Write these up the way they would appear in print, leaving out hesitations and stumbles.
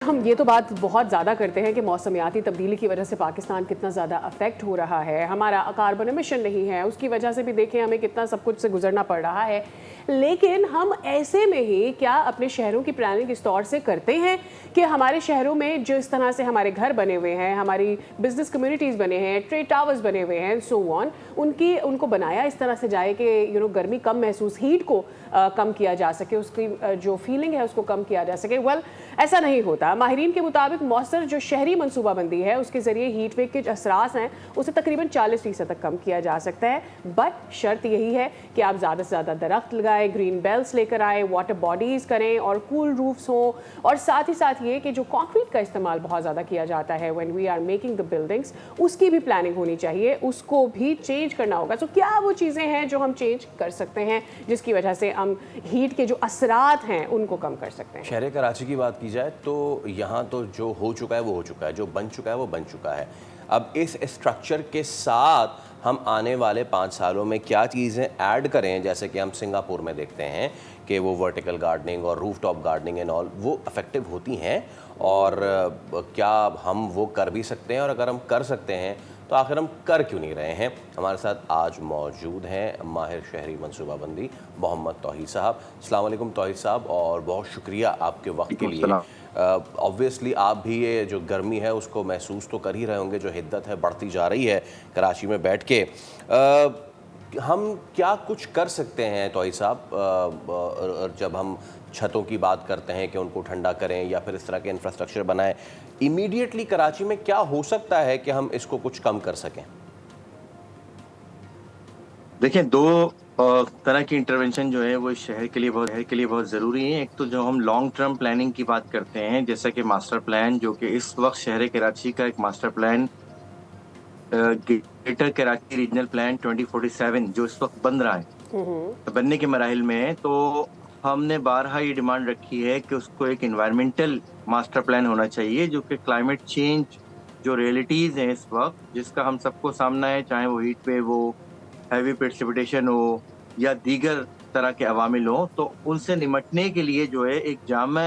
ہم یہ تو بات بہت زیادہ کرتے ہیں کہ موسمیاتی تبدیلی کی وجہ سے پاکستان کتنا زیادہ افیکٹ ہو رہا ہے، ہمارا کاربن ایمیشن نہیں ہے، اس کی وجہ سے بھی دیکھیں ہمیں کتنا سب کچھ سے گزرنا پڑ رہا ہے، لیکن ہم ایسے میں ہی کیا اپنے شہروں کی پلاننگ اس طور سے کرتے ہیں کہ ہمارے شہروں میں جو اس طرح سے ہمارے گھر بنے ہوئے ہیں، ہماری بزنس کمیونٹیز بنے ہیں، ٹریڈ ٹاورز بنے ہوئے ہیں، سو آن، ان کو بنایا اس طرح سے جائے کہ گرمی کم محسوس، ہیٹ کو کم کیا جا سکے، اس کی جو فیلنگ ہے اس کو کم کیا جا سکے. ایسا نہیں ہوتا. ماہرین کے مطابق مؤثر جو شہری منصوبہ بندی ہے اس کے ذریعے ہیٹ ویو کے جو اثرات ہیں اسے تقریباً 40% تک کم کیا جا سکتا ہے. بٹ شرط یہی ہے کہ آپ زیادہ سے زیادہ درخت لگائیں، گرین بیلٹس لے کر آئیں، واٹر باڈیز کریں اور کول روفس ہوں، اور ساتھ ہی ساتھ یہ کہ جو کانکریٹ کا استعمال بہت زیادہ کیا جاتا ہے when we are making the buildings، اس کی بھی پلاننگ ہونی چاہیے، اس کو بھی چینج کرنا ہوگا. تو کیا وہ چیزیں ہیں جو ہم چینج کر سکتے ہیں جس کی وجہ سے ہم ہیٹ کے جو اثرات ہیں ان کو کم کر سکتے ہیں؟ شہر کراچی کی بات کی جائے تو یہاں تو جو ہو چکا ہے وہ ہو چکا ہے، جو بن چکا ہے وہ بن چکا ہے. اب اس اسٹرکچر کے ساتھ ہم آنے والے 5 سالوں میں کیا چیزیں ایڈ کریں، جیسے کہ ہم سنگاپور میں دیکھتے ہیں کہ وہ ورٹیکل گارڈننگ اور روف ٹاپ گارڈننگ اینڈ آل وہ افیکٹو ہوتی ہیں، اور کیا ہم وہ کر بھی سکتے ہیں، اور اگر ہم کر سکتے ہیں تو آخر ہم کر کیوں نہیں رہے ہیں. ہمارے ساتھ آج موجود ہیں ماہر شہری منصوبہ بندی محمد توحید صاحب. السلام علیکم توحید صاحب، اور بہت شکریہ آپ کے وقت کے لیے. آبویسلی آپ بھی یہ جو گرمی ہے اس کو محسوس تو کر ہی رہے ہوں گے، جو حدت ہے بڑھتی جا رہی ہے کراچی میں بیٹھ کے. ہم کیا کچھ کر سکتے ہیں توحید صاحب جب ہم چھتوں کی بات کرتے ہیں کہ ان کو ٹھنڈا کریں یا پھر اس طرح کے انفراسٹرکچر بنائیں؟ امیڈیٹلی کراچی میں کیا ہو سکتا ہے کہ ہم اس کو کچھ کم کر سکیں؟ دیکھیں، دو طرح کی انٹرونشن جو ہے وہ شہر کے لیے بہت ضروری ہے. ایک تو جو ہم لانگ ٹرم پلاننگ کی بات کرتے ہیں، جیسا کہ ماسٹر پلان، جو کہ اس وقت شہر کراچی کا ایک master plan greater Karachi regional plan 2047 جو اس وقت بن رہا ہے، بننے کے مراحل میں ہے. تو ہم نے بارہا یہ ڈیمانڈ رکھی ہے کہ اس کو ایک انوائرمنٹل ماسٹر پلان ہونا چاہیے، جو کہ کلائمیٹ چینج جو ریئلٹیز ہیں اس وقت، جس کا ہم سب کو سامنا ہے، چاہے وہ ہیٹ ویو ہو، ہیوی پریسیپیٹیشن ہو یا دیگر طرح کے عوامل ہوں، تو ان سے نمٹنے کے لیے جو ہے ایک جامع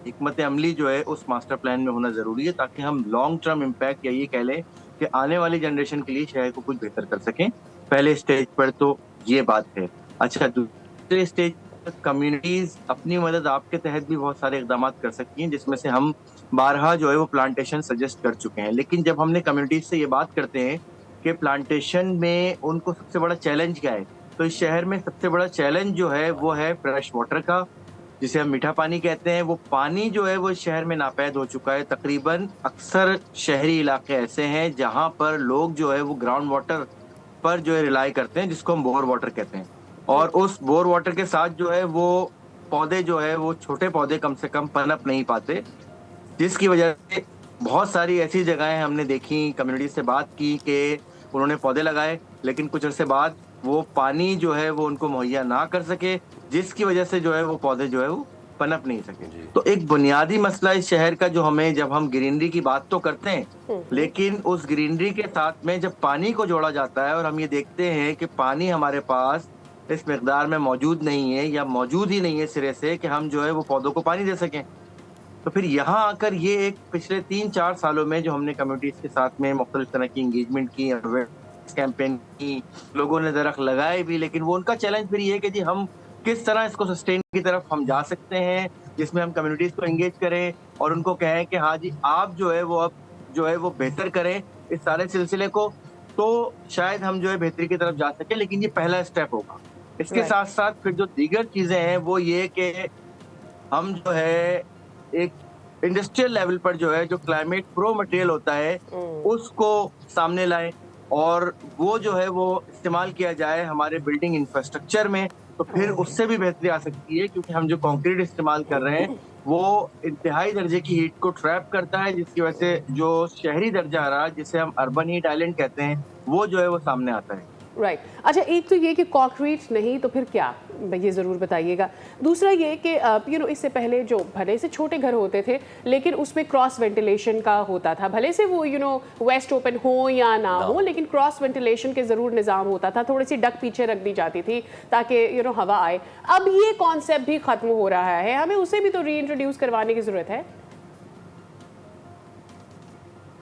حکمت عملی جو ہے اس ماسٹر پلان میں ہونا ضروری ہے، تاکہ ہم لانگ ٹرم امپیکٹ یا یہ کہہ لیں کہ آنے والی جنریشن کے لیے شہر کو کچھ بہتر کر سکیں. پہلے اسٹیج پر تو یہ بات ہے. اچھا، دوسرے اسٹیج پر کمیونٹیز اپنی مدد آپ کے تحت بھی بہت سارے اقدامات کر سکتی ہیں، جس میں سے ہم بارہا جو ہے وہ پلانٹیشن سجیسٹ کر چکے ہیں. لیکن جب ہم نے کمیونٹیز سے یہ بات کرتے ہیں کہ پلانٹیشن میں ان کو سب سے بڑا چیلنج کیا ہے، تو اس شہر میں سب سے بڑا چیلنج جو ہے وہ ہے فریش واٹر کا، جسے ہم میٹھا پانی کہتے ہیں. وہ پانی جو ہے وہ شہر میں ناپید ہو چکا ہے. تقریباً اکثر شہری علاقے ایسے ہیں جہاں پر لوگ جو ہے وہ گراؤنڈ واٹر پر جو ہے ریلائی کرتے ہیں، جس کو ہم بور واٹر کہتے ہیں. اور اس بور واٹر کے ساتھ جو ہے وہ پودے جو ہے وہ چھوٹے پودے کم سے کم پنپ نہیں پاتے، جس کی وجہ سے بہت ساری ایسی جگہیں ہم نے دیکھی، کمیونٹی سے بات کی کہ انہوں نے پودے لگائے لیکن کچھ عرصے بعد وہ پانی جو ہے وہ ان کو مہیا نہ کر سکے، جس کی وجہ سے جو ہے وہ پودے جو ہے وہ پنپ نہیں سکے. جی تو ایک بنیادی مسئلہ اس شہر کا جو ہمیں، جب ہم گرینری کی بات تو کرتے ہیں لیکن اس گرینری کے ساتھ میں جب پانی کو جوڑا جاتا ہے اور ہم یہ دیکھتے ہیں کہ پانی ہمارے پاس اس مقدار میں موجود نہیں ہے یا موجود ہی نہیں ہے سرے سے کہ ہم جو ہے وہ پودوں کو پانی دے سکیں، تو پھر یہاں آ کر یہ ایک پچھلے 3-4 سالوں میں جو ہم نے کمیونٹیز کے ساتھ میں مختلف طرح کی انگیجمنٹ کی، کیمپین کی، لوگوں نے درخت لگائے بھی، لیکن وہ ان کا چیلنج پھر یہ ہے کہ جی ہم کس طرح اس کو سسٹین کی طرف ہم جا سکتے ہیں، جس میں ہم کمیونٹیز کو انگیج کریں اور ان کو کہیں کہ ہاں جی آپ جو ہے وہ اب جو ہے وہ بہتر کریں اس سارے سلسلے کو، تو شاید ہم جو ہے بہتری کی طرف جا سکیں. لیکن یہ پہلا اسٹیپ ہوگا. اس کے ساتھ ساتھ پھر جو دیگر چیزیں ہیں وہ یہ کہ ہم جو ہے ایک انڈسٹریل لیول پر جو ہے جو کلائمیٹ پرو مٹیریل ہوتا ہے اس کو سامنے لائیں، اور وہ جو ہے وہ استعمال کیا جائے ہمارے بلڈنگ انفراسٹرکچر میں. تو پھر اس سے بھی بہتری آ سکتی ہے، کیونکہ ہم جو کانکریٹ استعمال کر رہے ہیں وہ انتہائی درجے کی ہیٹ کو ٹریپ کرتا ہے، جس کی وجہ سے جو شہری درجہ آ رہا جسے ہم اربن ہیٹ آئلینڈ کہتے ہیں وہ جو ہے وہ سامنے آتا ہے. رائٹ. اچھا، ایک تو یہ کہ کانکریٹ نہیں تو پھر کیا، یہ ضرور بتائیے گا. دوسرا یہ کہ اس سے پہلے جو بھلے سے چھوٹے گھر ہوتے تھے لیکن اس میں کراس وینٹیلیشن کا ہوتا تھا، بھلے سے وہ ویسٹ اوپن ہو یا نہ ہو لیکن کراس وینٹیلیشن کے ضرور نظام ہوتا تھا، تھوڑی سی ڈک پیچھے رکھ دی جاتی تھی تاکہ ہوا آئے. اب یہ کانسیپٹ بھی ختم ہو رہا ہے، ہمیں اسے بھی تو ری انٹروڈیوس کروانے کی ضرورت ہے.